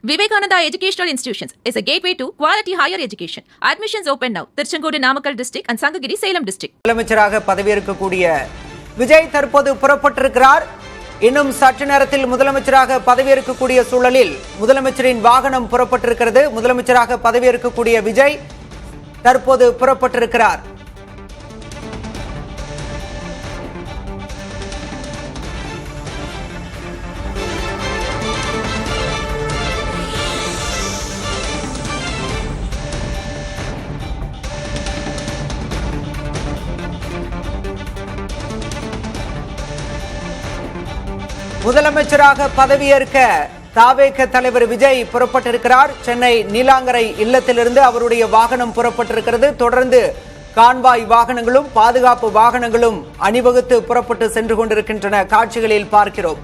Vivekananda Educational Institutions is a gateway to quality higher education. Admissions open now. Tirchenkodu Namakkal district and Sangagiri Salem district. முதலமைச்சராக பதவியேற்கக்கூடிய விஜய் தற்போது புறப்பட்டிருக்கிறார். இன்னும் சற்று நேரத்தில் முதலமைச்சராக பதவியேற்கக்கூடிய சூழலில் முதலமைச்சரின் வாகனம் புறப்பட்டிருக்கிறது. முதலமைச்சராக பதவியேற்கக்கூடிய விஜய் தற்போது புறப்பட்டிருக்கிறார். முதலமைச்சராக பதவியேற்க தாவேக தலைவர் விஜய் புறப்பட்டிருக்கிறார். சென்னை நீலாங்கரை இல்லத்திலிருந்து அவருடைய வாகனம் புறப்பட்டிருக்கிறது. தொடர்ந்து கான்வாய் வாகனங்களும் பாதுகாப்பு வாகனங்களும் அணிவகுத்து புறப்பட்டு சென்று கொண்டிருக்கின்றன. காட்சிகளில் பார்க்கிறோம்.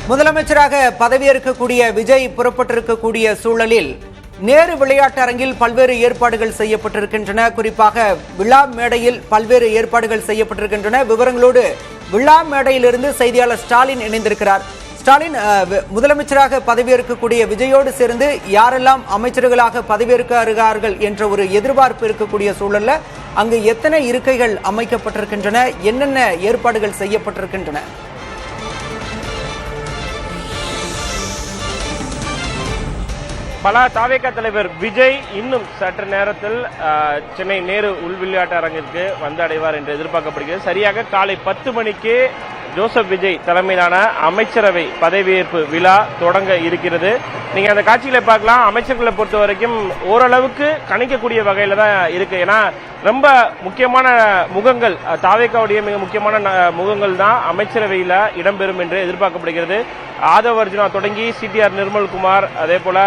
முதலமைச்சராக பதவியேற்கக்கூடிய விஜய் புறப்பட்டிருக்கக்கூடிய சூழலில் நேரு விளையாட்டு அரங்கில் பல்வேறு ஏற்பாடுகள் செய்யப்பட்டிருக்கின்றன. குறிப்பாக விழா மேடையில் பல்வேறு ஏற்பாடுகள் செய்யப்பட்டிருக்கின்றன. விவரங்களோடு விழா மேடையிலிருந்து செய்தியாளர் ஸ்டாலின் இணைந்திருக்கிறார். ஸ்டாலின், முதலமைச்சராக பதவியேற்கக்கூடிய விஜயோடு சேர்ந்து யாரெல்லாம் அமைச்சர்களாக பதவியேற்கிறார்கள் என்ற ஒரு எதிர்பார்ப்பு இருக்கக்கூடிய சூழல்ல அங்கு எத்தனை இருக்கைகள் அமைக்கப்பட்டிருக்கின்றன, என்னென்ன ஏற்பாடுகள் செய்யப்பட்டிருக்கின்றன? தாவேகா தலைவர் விஜய் இன்னும் சற்று நேரத்தில் சென்னை நேரு உள் விளையாட்டு அரங்கிற்கு வந்து அடைவார் என்று எதிர்பார்க்கப்படுகிறது. சரியாக காலை 10 மணிக்கு ஜோசப் விஜய் தலைமையிலான அமைச்சரவை பதவியேற்பு விழா தொடங்க இருக்கிறது. நீங்க அந்த காட்சிகளை பார்க்கலாம். அமைச்சர்களை பொறுத்த வரைக்கும் ஓரளவுக்கு கணிக்கக்கூடிய வகையில தான் இருக்கு. ஏன்னா ரொம்ப முக்கியமான முகங்கள், தாவேகாவுடைய மிக முக்கியமான முகங்கள் தான் அமைச்சரவையில இடம்பெறும் என்று எதிர்பார்க்கப்படுகிறது. ஆதவ் அர்ஜுனா தொடங்கி சிடிஆர் நிர்மல்குமார், அதே போல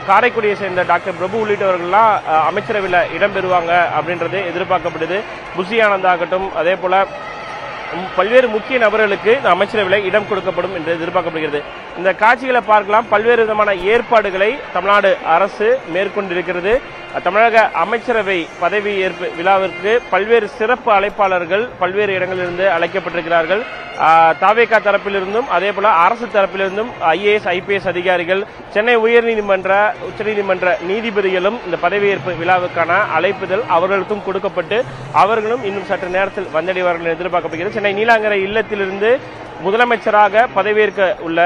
காரைக்குடியை சேர்ந்த டாக்டர் பிரபு உள்ளிட்டவர்கள்லாம் அமைச்சரவையில இடம்பெறுவாங்க அப்படின்றது எதிர்பார்க்கப்படுது. புசி ஆனந்த் ஆகட்டும், அதே போல பல்வேறு முக்கிய நபர்களுக்கு அமைச்சரவையில் இடம் கொடுக்கப்படும் என்று எதிர்பார்க்கப்படுகிறது. இந்த காட்சிகளை பார்க்கலாம். பல்வேறு விதமான ஏற்பாடுகளை தமிழ்நாடு அரசு மேற்கொண்டிருக்கிறது. தமிழக அமைச்சரவை பதவியேற்பு விழாவிற்கு பல்வேறு சிறப்பு அழைப்பாளர்கள் பல்வேறு இடங்களிலிருந்து அழைக்கப்பட்டிருக்கிறார்கள். தாவேகா தரப்பிலிருந்தும் அதே போல அரசு தரப்பிலிருந்தும் ஐஏஎஸ் ஐபிஎஸ் அதிகாரிகள், சென்னை உயர்நீதிமன்ற உச்சநீதிமன்ற நீதிபதிகளும் இந்த பதவியேற்பு விழாவுக்கான அழைப்புதல் அவர்களுக்கும் கொடுக்கப்பட்டு அவர்களும் இன்னும் சற்று நேரத்தில் வந்தடைவார்கள் எதிர்பார்க்கப்படுகிறது. சென்னை நீலாங்கரை இல்லத்திலிருந்து முதலமைச்சராக பதவியேற்க உள்ள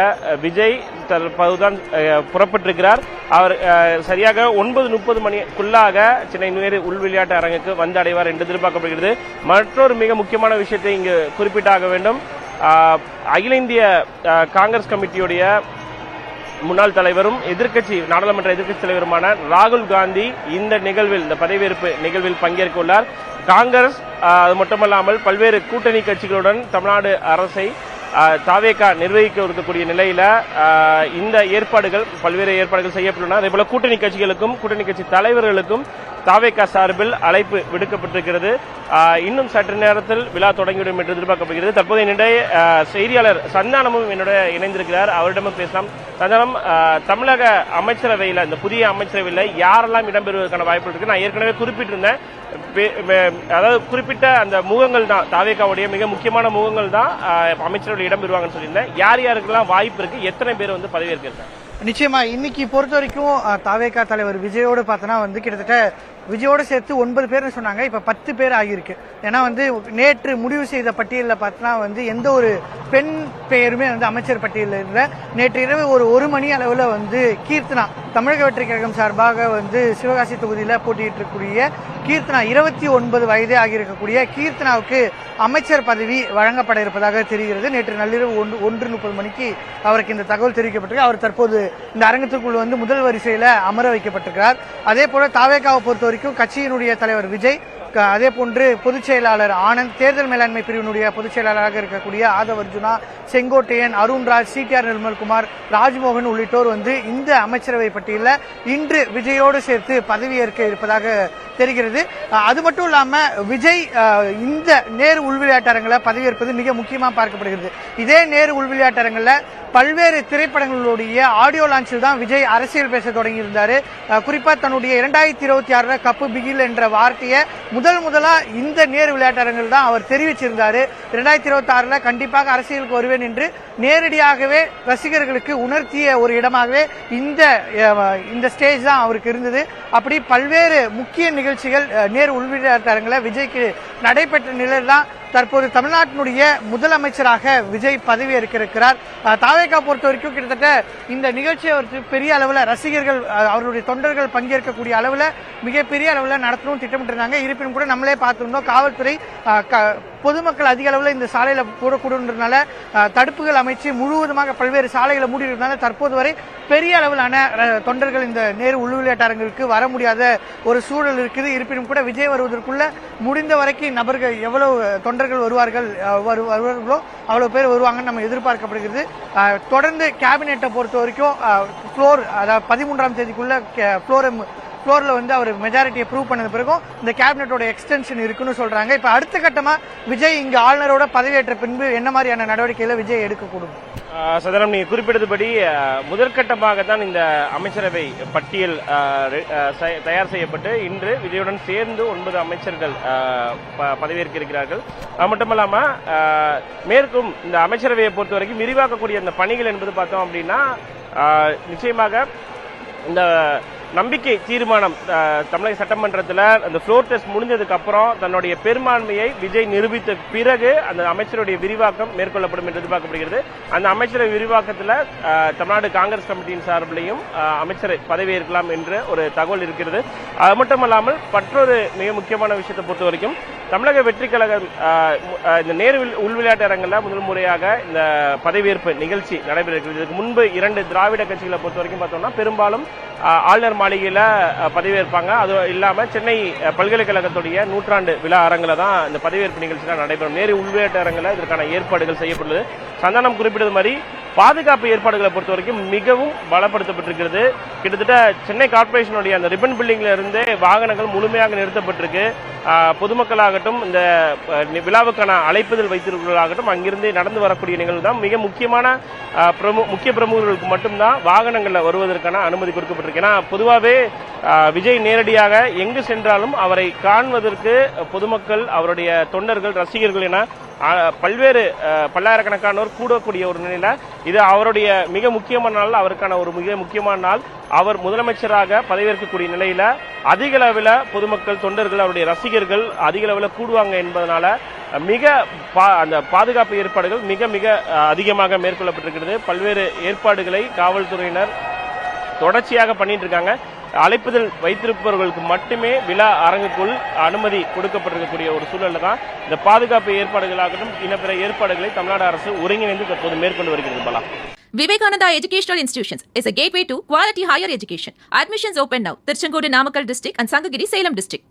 விஜய் தற்போதுதான் புறப்பட்டிருக்கிறார். அவர் சரியாக 9:30 மணிக்குள்ளாக சென்னை நேரு உள் விளையாட்டு அரங்குக்கு வந்து அடைவார் என்று எதிர்பார்க்கப்படுகிறது. மற்றொரு மிக முக்கியமான விஷயத்தை இங்கு குறிப்பிட்டாக வேண்டும். அகில இந்திய காங்கிரஸ் கமிட்டியுடைய முன்னாள் தலைவரும் நாடாளுமன்ற எதிர்க்கட்சி தலைவருமான ராகுல் காந்தி இந்த நிகழ்வில், இந்த பதவியேற்பு நிகழ்வில் பங்கேற்க உள்ளார். காங்கிரஸ் அது மட்டுமல்லாமல் பல்வேறு கூட்டணி கட்சிகளுடன் தமிழ்நாடு அரசை தாவேகா நிர்வகிக்க இருக்கக்கூடிய நிலையில இந்த பல்வேறு ஏற்பாடுகள் செய்யப்பட்டுள்ளன. அதே போல கூட்டணி கட்சிகளுக்கும் கூட்டணி கட்சி தலைவர்களுக்கும் தாவேகா சார்பில் அழைப்பு விடுக்கப்பட்டிருக்கிறது. இன்னும் சற்று நேரத்தில் விழா தொடங்கிவிடும் என்று எதிர்பார்க்கப்படுகிறது. தற்போது என்னுடைய செய்தியாளர் சந்தானமும் என்னுடைய இணைந்திருக்கிறார். அவரிடமும் பேசலாம். சந்தானம், தமிழக அமைச்சரவையில், இந்த புதிய அமைச்சரவையில் யாரெல்லாம் இடம்பெறுவதற்கான வாய்ப்பு இருக்கு? நான் ஏற்கனவே குறிப்பிட்டிருந்தேன். அதாவது குறிப்பிட்ட அந்த முகங்கள் தான், தாவேகாவுடைய மிக முக்கியமான முகங்கள் தான் அமைச்சரவையில் இடம்பெறுவாங்கன்னு சொல்லியிருந்தேன். யார் யாருக்கெல்லாம் வாய்ப்பு இருக்கு, எத்தனை பேர் வந்து பதவியேற்க? நிச்சயமா இன்னைக்கு பொறுத்த வரைக்கும் தாவேகா தலைவர் விஜயோடு பார்த்தோன்னா கிட்டத்தட்ட விஜயோட சேர்த்து 9 பேர்னு சொன்னாங்க. இப்ப 10 பேர் ஆகியிருக்கு. ஏன்னா நேற்று முடிவு செய்த பட்டியலில் பார்த்தோன்னா எந்த ஒரு பெண் பெயருமே அமைச்சர் பட்டியலில் இல்லை. நேற்று இரவு ஒரு மணி அளவில் கீர்த்தனா, தமிழக வெற்றி கழகம் சார்பாக சிவகாசி தொகுதியில் போட்டியிட்டு இருக்கக்கூடிய கீர்த்தனா, 29 வயதே ஆகியிருக்கக்கூடிய கீர்த்தனாவுக்கு அமைச்சர் பதவி வழங்கப்பட இருப்பதாக தெரிகிறது. நேற்று நள்ளிரவு 1:30 மணிக்கு அவருக்கு இந்த தகவல் தெரிவிக்கப்பட்டிருக்கு. அவர் தற்போது இந்த அரங்கத்திற்குள் முதல் வரிசையில அமர வைக்கப்பட்டிருக்கிறார். அதே போல தாவேகாவை பொறுத்த வரைக்கும் கட்சியினுடைய தலைவர் விஜய் அதே போன்று பொதுச் செயலாளர் ஆனந்த், தேர்தல் மேலாண்மை பிரிவினுடைய பொதுச் செயலாளராக இருக்கக்கூடிய ஆதவ் அர்ஜுனா, செங்கோட்டையன், அருண்ராஜ், CTR நிர்மல்குமார், ராஜ்மோகன் உள்ளிட்டோர் இந்த அமைச்சரவை பட்டியலில் இன்று விஜயோடு சேர்த்து பதவியேற்க இருப்பதாக தெரிகிறது. அது மட்டும் இல்லாம விஜய் இந்த நேரு உள்விளையாட்டரங்களை பதவியேற்பது மிக முக்கியமாக பார்க்கப்படுகிறது. இதே நேரு உள்விளையாட்டரங்கில் பல்வேறு திரைப்படங்களுடைய ஆடியோ லான்ச்சில் தான் விஜய் அரசியல் பேச தொடங்கி இருந்தாரு. குறிப்பா தன்னுடைய 2026 கப்பு பிகில் என்ற வார்த்தையை முதலா இந்த நேரு விளையாட்டரங்கில் தான் அவர் தெரிவிச்சிருந்தாரு. 2026 கண்டிப்பாக அரசியலுக்கு வருவேன் என்று நேரடியாகவே ரசிகர்களுக்கு உணர்த்திய ஒரு இடமாகவே இந்த ஸ்டேஜ் தான் அவருக்கு இருந்தது. அப்படி பல்வேறு முக்கிய நிகழ்ச்சிகள் நேரு உள்விளையாட்டரங்கில் விஜய்க்கு நடைபெற்ற நிலையில் தான் தற்போது தமிழ்நாட்டினுடைய முதலமைச்சராக விஜய் பதவியேற்க இருக்கிறார். தாவேகா பொறுத்த வரைக்கும் கிட்டத்தட்ட இந்த நிகழ்ச்சியை பெரிய அளவில் ரசிகர்கள், அவருடைய தொண்டர்கள் பங்கேற்கக்கூடிய அளவில் மிகப்பெரிய அளவில் நடத்தணும் திட்டமிட்டிருந்தாங்க. இருப்பினும் கூட நம்மளே பார்த்திருந்தோம், காவல்துறை பொதுமக்கள் அதிக அளவில் இந்த சாலையில போடக்கூடதுனால தடுப்புகள் அமைச்சு முழுவதுமாக பல்வேறு சாலைகளை மூடியிருந்தனால தற்போது வரை பெரிய அளவிலான தொண்டர்கள் இந்த நேரு உள்விளையாட்டரங்கிற்கு வர முடியாத ஒரு சூழல் இருக்குது. இருப்பினும் கூட விஜய் வருவதற்குள்ள முடிந்த வரைக்கும் நபர்கள் எவ்வளவு தொண்டர்கள் வருவார்களோ அவ்வளவு பேர் வருவாங்கன்னு நம்ம எதிர்பார்க்கப்படுகிறது. தொடர்ந்து கேபினெட்டை பொறுத்த வரைக்கும் ஃப்ளோர், அதாவது 13ஆம் தேதிக்குள்ள ஃப்ளோர்ல அவர் மெஜாரிட்டியை ப்ரூவ் பண்ணது பிறகும் இந்த கேபினெட்டோட எக்ஸ்டென்ஷன் இருக்குன்னு சொல்றாங்க. இப்ப அடுத்த கட்டமா விஜய் இங்க ஆளுநரோட பதவியேற்ற பின்பு என்ன மாதிரியான நடவடிக்கைகளை விஜய் எடுக்கக்கூடும்? சதனம், நீங்க குறிப்பிட்டதுபடி முதற்கட்டமாக தான் இந்த அமைச்சரவை பட்டியல் தயார் செய்யப்பட்டு இன்று விஜயுடன் சேர்ந்து 9 அமைச்சர்கள் பதவியேற்க இருக்கிறார்கள். அது மட்டுமல்லாம மேற்கும் இந்த அமைச்சரவையை பொறுத்த வரைக்கும் விரிவாக்கக்கூடிய அந்த பணிகள் என்பது பார்த்தோம் அப்படின்னா நிச்சயமாக இந்த நம்பிக்கை தீர்மானம் தமிழக சட்டமன்றத்தில் அந்த ஃப்ளோர் டெஸ்ட் முடிஞ்சதுக்கு அப்புறம் தன்னுடைய பெரும்பான்மையை விஜய் நிரூபித்த பிறகு அந்த அமைச்சருடைய விரிவாக்கம் மேற்கொள்ளப்படும் என்று எதிர்பார்க்கப்படுகிறது. அந்த அமைச்சரவை விரிவாக்கத்தில் தமிழ்நாடு காங்கிரஸ் கமிட்டியின் சார்பிலையும் அமைச்சரை பதவியேற்கலாம் என்று ஒரு தகவல் இருக்கிறது. அது மட்டுமல்லாமல் மற்றொரு மிக முக்கியமான விஷயத்தை பொறுத்த வரைக்கும் தமிழக வெற்றி கழகம் இந்த நேரு உள்விளையாட்டு அரங்கில் முதல் முறையாக இந்த பதவியேற்பு நிகழ்ச்சி நடைபெற இருக்கிறது. இதுக்கு முன்பு 2 திராவிட கட்சிகளை பொறுத்த வரைக்கும் பார்த்தோம்னா பெரும்பாலும் ஆளுநர் மாளிகையில பதவியேற்பாங்க. அது இல்லாம சென்னை பல்கலைக்கழகத்துடைய 100ஆண்டு விழா அரங்கில தான் இந்த பதவியேற்பு நிகழ்ச்சி நடைபெறும். நேரு உள்விளையாட்டு அரங்கில் இதற்கான ஏற்பாடுகள் செய்யப்பட்டுள்ளது. சந்தானம் குறிப்பிட்டது மாதிரி பாதுகாப்பு ஏற்பாடுகளை பொறுத்த வரைக்கும் மிகவும் பலப்படுத்தப்பட்டிருக்கிறது. கிட்டத்தட்ட சென்னை கார்பரேஷனுடைய அந்த ரிப்பன் பில்டிங்ல இருந்து வாகனங்கள் முழுமையாக நிறுத்தப்பட்டிருக்கு. பொதுமக்களாகட்டும் இந்த விழாவுக்கான அழைப்புதல் வைத்திருக்கிறவர்களாகட்டும் அங்கிருந்து நடந்து வரக்கூடிய நிகழ்வு தான் மிக முக்கியமான முக்கிய பிரமுகர்களுக்கு மட்டும்தான் வாகனங்கள்ல வருவதற்கான அனுமதி கொடுக்கப்பட்டிருக்கு. ஏன்னா பொதுவாகவே விஜய் நேரடியாக எங்கு சென்றாலும் அவரை காண்பதற்கு பொதுமக்கள், அவருடைய தொண்டர்கள், ரசிகர்கள் என பல்வேறு பல்லாயிரக்கணக்கானோர் கூடக்கூடிய ஒரு நிலையில இது அவருடைய மிக முக்கியமான நாள், அவருக்கான ஒரு மிக முக்கியமான நாள். அவர் முதலமைச்சராக பதவியேற்கக்கூடிய நிலையில அதிக அளவில் பொதுமக்கள், தொண்டர்கள், அவருடைய ரசிகர்கள் அதிக அளவில் கூடுவாங்க என்பதனால அந்த பாதுகாப்பு ஏற்பாடுகள் மிக மிக அதிகமாக மேற்கொள்ளப்பட்டிருக்கிறது. பல்வேறு ஏற்பாடுகளை காவல்துறையினர் தொடர்ச்சியாக பண்ணிட்டு இருக்காங்க. அழைப்புதல் வைத்திருப்பவர்களுக்கு மட்டுமே விழா அரங்குக்குள் அனுமதி கொடுக்கப்பட்டிருக்கக்கூடிய ஒரு சூழல்ல தான் இந்த பாதுகாப்பு ஏற்பாடுகளாகட்டும் பிற ஏற்பாடுகளை தமிழ்நாடு அரசு ஒருங்கிணைந்து தற்போது மேற்கொண்டு வருகிறது. பலா Vivekananda Educational Institutions is a gateway to quality higher education. Admissions open now. Tirchangodu, Namakkal district and Sangagiri, Salem district.